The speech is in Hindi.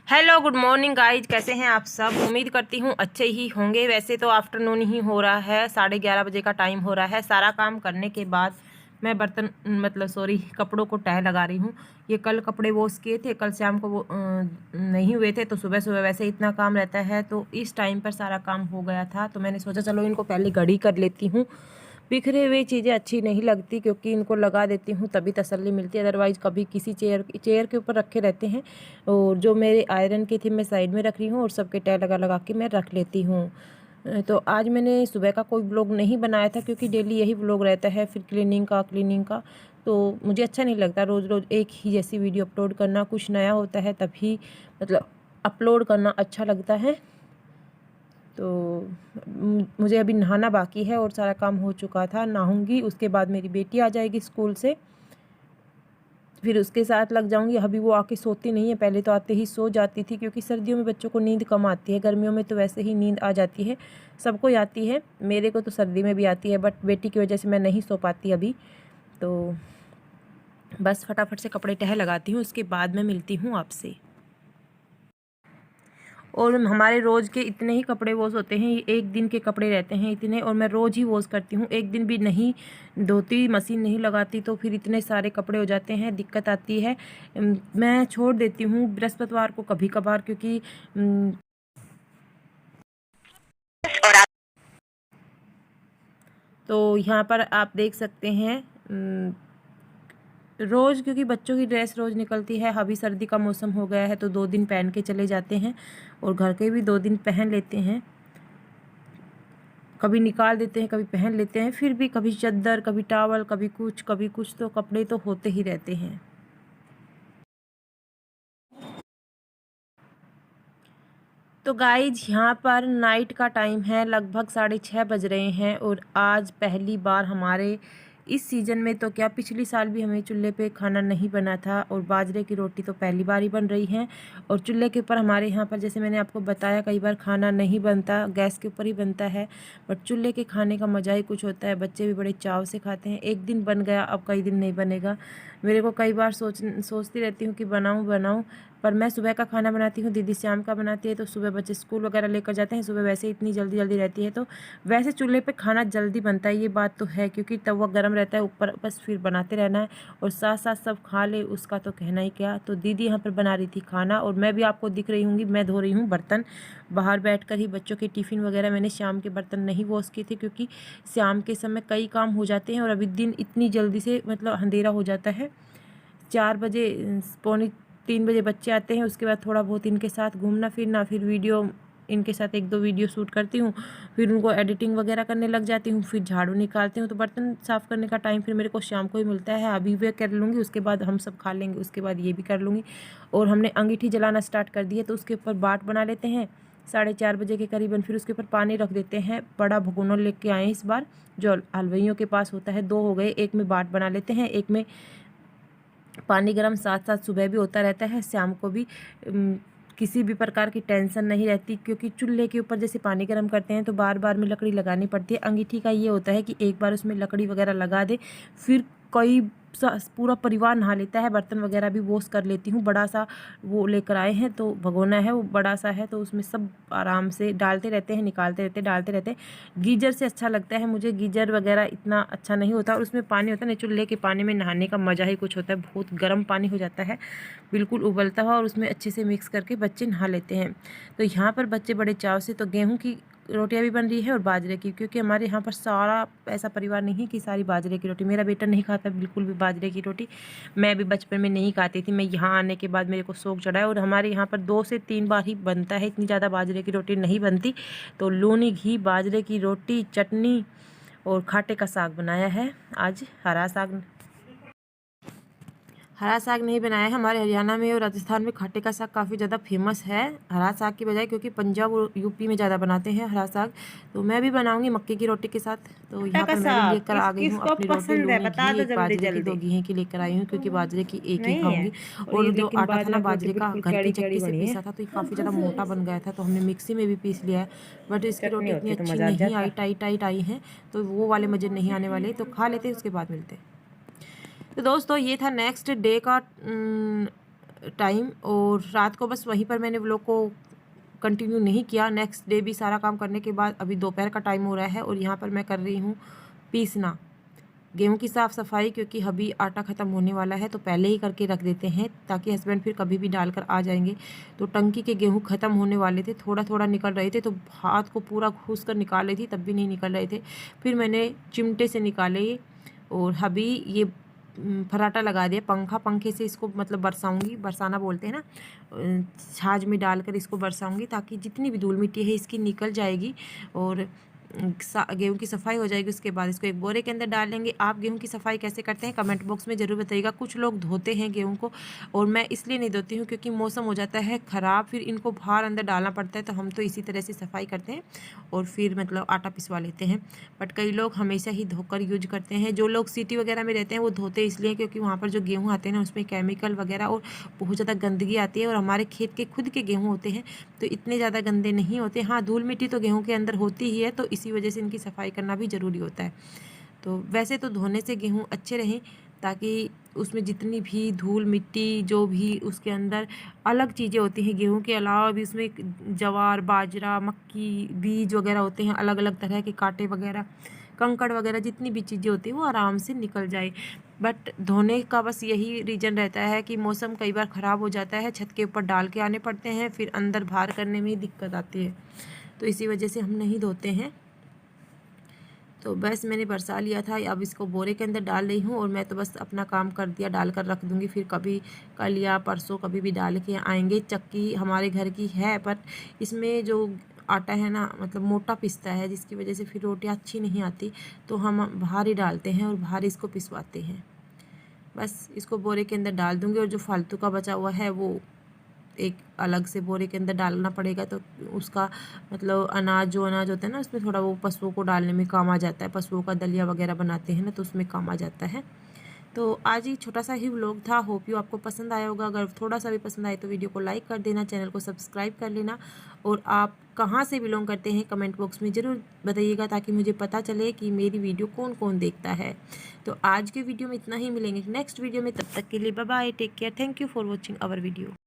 हेलो गुड मॉर्निंग गाइज, कैसे हैं आप सब। उम्मीद करती हूँ अच्छे ही होंगे। वैसे तो आफ्टरनून ही हो रहा है, 11:30 बजे का टाइम हो रहा है। सारा काम करने के बाद मैं बर्तन कपड़ों को तह लगा रही हूँ। ये कल कपड़े वॉश किए थे, कल शाम को वो नहीं हुए थे, तो सुबह सुबह वैसे इतना काम रहता है तो इस टाइम पर सारा काम हो गया था। तो मैंने सोचा चलो इनको पहले घड़ी कर लेती हूँ। बिखरे हुई चीज़ें अच्छी नहीं लगती क्योंकि इनको लगा देती हूँ तभी तसल्ली मिलती है, अदरवाइज़ कभी किसी चेयर के ऊपर रखे रहते हैं। और जो मेरे आयरन की थी मैं साइड में रख रही हूँ और सबके टै लगा लगा के मैं रख लेती हूँ। तो आज मैंने सुबह का कोई ब्लॉग नहीं बनाया था क्योंकि डेली यही ब्लॉग रहता है, फिर क्लीनिंग का। तो मुझे अच्छा नहीं लगता रोज़ रोज़ एक ही जैसी वीडियो अपलोड करना। कुछ नया होता है तभी अपलोड करना अच्छा लगता है। तो मुझे अभी नहाना बाकी है और सारा काम हो चुका था। नहाऊंगी, उसके बाद मेरी बेटी आ जाएगी स्कूल से, फिर उसके साथ लग जाऊंगी। अभी वो आके सोती नहीं है, पहले तो आते ही सो जाती थी क्योंकि सर्दियों में बच्चों को नींद कम आती है। गर्मियों में तो वैसे ही नींद आ जाती है, सबको ही आती है। मेरे को तो सर्दी में भी आती है, बट बेटी की वजह से मैं नहीं सो पाती अभी। तो बस फटाफट से कपड़े तह लगाती हूँ, उसके बाद मैं मिलती हूँ आपसे। और हमारे रोज़ के इतने ही कपड़े वॉश होते हैं, ये एक दिन के कपड़े रहते हैं इतने, और मैं रोज़ ही वॉश करती हूँ। एक दिन भी नहीं धोती, मशीन नहीं लगाती तो फिर इतने सारे कपड़े हो जाते हैं, दिक्कत आती है। मैं छोड़ देती हूँ बृहस्पतिवार को कभी कभार, क्योंकि तो यहाँ पर आप देख सकते हैं रोज़, क्योंकि बच्चों की ड्रेस रोज़ निकलती है। अभी सर्दी का मौसम हो गया है तो 2 दिन पहन के चले जाते हैं और घर के भी 2 दिन पहन लेते हैं। कभी निकाल देते हैं, कभी पहन लेते हैं, फिर भी कभी चद्दर, कभी टावल, कभी कुछ तो कपड़े तो होते ही रहते हैं। तो गाइज यहाँ पर नाइट का टाइम है, लगभग 6:30 बज रहे हैं और आज पहली बार हमारे इस सीज़न में, तो क्या पिछली साल भी हमें चूल्हे पे खाना नहीं बना था, और बाजरे की रोटी तो पहली बार ही बन रही है। और चूल्हे के ऊपर हमारे यहाँ पर, जैसे मैंने आपको बताया, कई बार खाना नहीं बनता, गैस के ऊपर ही बनता है, बट चूल्हे के खाने का मज़ा ही कुछ होता है। बच्चे भी बड़े चाव से खाते हैं। एक दिन बन गया, अब कई दिन नहीं बनेगा। मेरे को कई बार सोचती रहती हूँ कि बनाऊँ, पर मैं सुबह का खाना बनाती हूँ, दीदी शाम का बनाती है, तो सुबह बच्चे स्कूल वगैरह लेकर जाते हैं। सुबह वैसे इतनी जल्दी जल्दी रहती है, तो वैसे चूल्हे पे खाना जल्दी बनता है, ये बात तो है, क्योंकि तवा गर्म रहता है ऊपर, बस फिर बनाते रहना है और साथ साथ सब खा ले, उसका तो कहना ही क्या। तो दीदी यहाँ पर बना रही थी खाना और मैं भी आपको दिख रही हूँगी, मैं धो रही हूँ बर्तन बाहर बैठ कर ही। बच्चों के टिफ़िन वगैरह, मैंने शाम के बर्तन नहीं वॉश किए थे क्योंकि शाम के समय कई काम हो जाते हैं और अभी दिन इतनी जल्दी से अंधेरा हो जाता है। 4 बजे, पौने 3 बजे बच्चे आते हैं, उसके बाद थोड़ा बहुत इनके साथ घूमना फिरना, फिर वीडियो इनके साथ 1-2 वीडियो शूट करती हूँ, फिर उनको एडिटिंग वगैरह करने लग जाती हूँ, फिर झाड़ू निकालती हूँ। तो बर्तन साफ़ करने का टाइम फिर मेरे को शाम को ही मिलता है। अभी वे कर लूँगी, उसके बाद हम सब खा लेंगे, उसके बाद ये भी कर लूँगी। और हमने अंगीठी जलाना स्टार्ट कर दी है, तो उसके ऊपर बाट बना लेते हैं 4:30 बजे के करीबन। फिर उसके ऊपर पानी रख देते हैं। बड़ा भगोना लेके आए हैं इस बार, जो हलवाइयों के पास होता है। 2 हो गए, एक में बाट बना लेते हैं, एक में पानी गर्म। साथ साथ सुबह भी होता रहता है, शाम को भी। किसी भी प्रकार की टेंशन नहीं रहती, क्योंकि चूल्हे के ऊपर जैसे पानी गर्म करते हैं तो बार बार में लकड़ी लगानी पड़ती है। अंगीठी का ये होता है कि एक बार उसमें लकड़ी वगैरह लगा दे, फिर कई पूरा परिवार नहा लेता है। बर्तन वगैरह भी वॉश कर लेती हूँ। बड़ा सा वो लेकर आए हैं, तो भगोना है, वो बड़ा सा है, तो उसमें सब आराम से डालते रहते हैं, निकालते रहते, डालते रहते हैं। गीजर से अच्छा लगता है मुझे, गीजर वगैरह इतना अच्छा नहीं होता। और उसमें पानी होता है ना, चूल्हे के पानी में नहाने का मज़ा ही कुछ होता है। बहुत गर्म पानी हो जाता है, बिल्कुल उबलता हुआ, और उसमें अच्छे से मिक्स करके बच्चे नहा लेते हैं। तो यहाँ पर बच्चे बड़े चाव से, तो गेहूँ की रोटियां भी बन रही है और बाजरे की, क्योंकि हमारे यहाँ पर सारा ऐसा परिवार नहीं है कि सारी बाजरे की रोटी। मेरा बेटा नहीं खाता बिल्कुल भी बाजरे की रोटी, मैं भी बचपन में नहीं खाती थी। मैं यहाँ आने के बाद मेरे को शौक चढ़ा है, और हमारे यहाँ पर 2 से 3 बार ही बनता है, इतनी ज़्यादा बाजरे की रोटी नहीं बनती। तो लूनी घी, बाजरे की रोटी, चटनी और खाटे का साग बनाया है आज। हरा साग नहीं बनाया है। हमारे हरियाणा में और राजस्थान में खाटे का साग काफ़ी ज़्यादा फेमस है हरा साग की बजाय, क्योंकि पंजाब और यूपी में ज़्यादा बनाते हैं हरा साग। तो मैं भी बनाऊंगी मक्के की रोटी के साथ। तो यहाँ पर मैं भी लेकर आ गई हूँ अपनी रोटी। लूनी घी, एक बाजरे की, 2 घी की लेकर आई हूँ, क्योंकि बाजरे की एक ही खाऊंगी। और जो आटा था ना बाजरे का, घर की चक्की से पीसा था, तो ये काफ़ी ज़्यादा मोटा बन गया था, तो हमने मिक्सी में भी पीस लिया है। बट इसकी रोटी इतनी अच्छी नहीं आई, टाइट आई है, तो वो वाले मज़े नहीं आने वाले। तो खा लेते, उसके बाद मिलते। तो दोस्तों ये था नेक्स्ट डे का टाइम, और रात को बस वहीं पर मैंने व्लॉग को कंटिन्यू नहीं किया। नेक्स्ट डे भी सारा काम करने के बाद अभी दोपहर का टाइम हो रहा है और यहाँ पर मैं कर रही हूँ पीसना, गेहूं की साफ़ सफाई, क्योंकि अभी आटा ख़त्म होने वाला है तो पहले ही करके रख देते हैं ताकि हस्बैंड फिर कभी भी डालकर आ जाएंगे। तो टंकी के गेहूं ख़त्म होने वाले थे, थोड़ा थोड़ा निकल रहे थे तो हाथ को पूरा घूस कर निकाल रही थी, तब भी नहीं निकल रहे थे। फिर मैंने चिमटे से निकाले और अभी ये फराटा लगा दिया, पंखे से इसको मतलब बरसाऊंगी, बरसाना बोलते हैं ना, छाछ में डालकर इसको बरसाऊंगी ताकि जितनी भी धूल मिट्टी है इसकी निकल जाएगी और गेहूं की सफाई हो जाएगी। उसके बाद इसको एक बोरे के अंदर डाल लेंगे। आप गेहूं की सफाई कैसे करते हैं कमेंट बॉक्स में ज़रूर बताइएगा। कुछ लोग धोते हैं गेहूं को, और मैं इसलिए नहीं धोती हूँ क्योंकि मौसम हो जाता है ख़राब, फिर इनको बाहर अंदर डालना पड़ता है। तो हम तो इसी तरह से सफाई करते हैं और फिर मतलब आटा पिसवा लेते हैं। बट कई लोग हमेशा ही धोकर यूज करते हैं। जो लोग सिटी वगैरह में रहते हैं वो धोते इसलिए क्योंकि वहाँ पर जो गेहूँ आते हैं ना उसमें केमिकल वगैरह और बहुत ज़्यादा गंदगी आती है, और हमारे खेत के खुद के गेहूँ होते हैं तो इतने ज़्यादा गंदे नहीं होते। हाँ, धूल मिट्टी तो गेहूँ के अंदर होती ही है, तो इसी वजह से इनकी सफाई करना भी ज़रूरी होता है। तो वैसे तो धोने से गेहूँ अच्छे रहें, ताकि उसमें जितनी भी धूल मिट्टी जो भी उसके अंदर अलग चीज़ें होती हैं, गेहूँ के अलावा भी उसमें जवार बाजरा मक्की बीज वगैरह होते हैं, अलग अलग तरह के कांटे वगैरह कंकड़ वगैरह जितनी भी चीज़ें होती हैं वो आराम से निकल जाए। बट धोने का बस यही रीज़न रहता है कि मौसम कई बार ख़राब हो जाता है, छत के ऊपर डाल के आने पड़ते हैं, फिर अंदर बाहर करने में ही दिक्कत आती है, तो इसी वजह से हम नहीं धोते हैं। तो बस मैंने बरसा लिया था, अब इसको बोरे के अंदर डाल रही हूँ और मैं तो बस अपना काम कर दिया, डाल कर रख दूँगी। फिर कभी कल या परसों कभी भी डाल के आएंगे। चक्की हमारे घर की है पर इसमें जो आटा है ना मतलब मोटा पिसता है, जिसकी वजह से फिर रोटियाँ अच्छी नहीं आती, तो हम बाहर ही डालते हैं और बाहर इसको पिसवाते हैं। बस इसको बोरे के अंदर डाल दूँगी और जो फालतू का बचा हुआ है वो एक अलग से बोरे के अंदर डालना पड़ेगा। तो उसका मतलब जो अनाज होता है ना उसमें थोड़ा वो पशुओं को डालने में काम आ जाता है। पशुओं का दलिया वगैरह बनाते हैं ना तो उसमें काम आ जाता है। तो आज ही छोटा सा ही व्लॉग था, होप यू आपको पसंद आया होगा। अगर थोड़ा सा भी पसंद आए तो वीडियो को लाइक कर देना, चैनल को सब्सक्राइब कर लेना, और आप कहाँ से बिलोंग करते हैं कमेंट बॉक्स में ज़रूर बताइएगा ताकि मुझे पता चले कि मेरी वीडियो कौन कौन देखता है। तो आज के वीडियो में इतना ही, मिलेंगे नेक्स्ट वीडियो में, तब तक के लिए bye bye, take care, thank you for watching our video.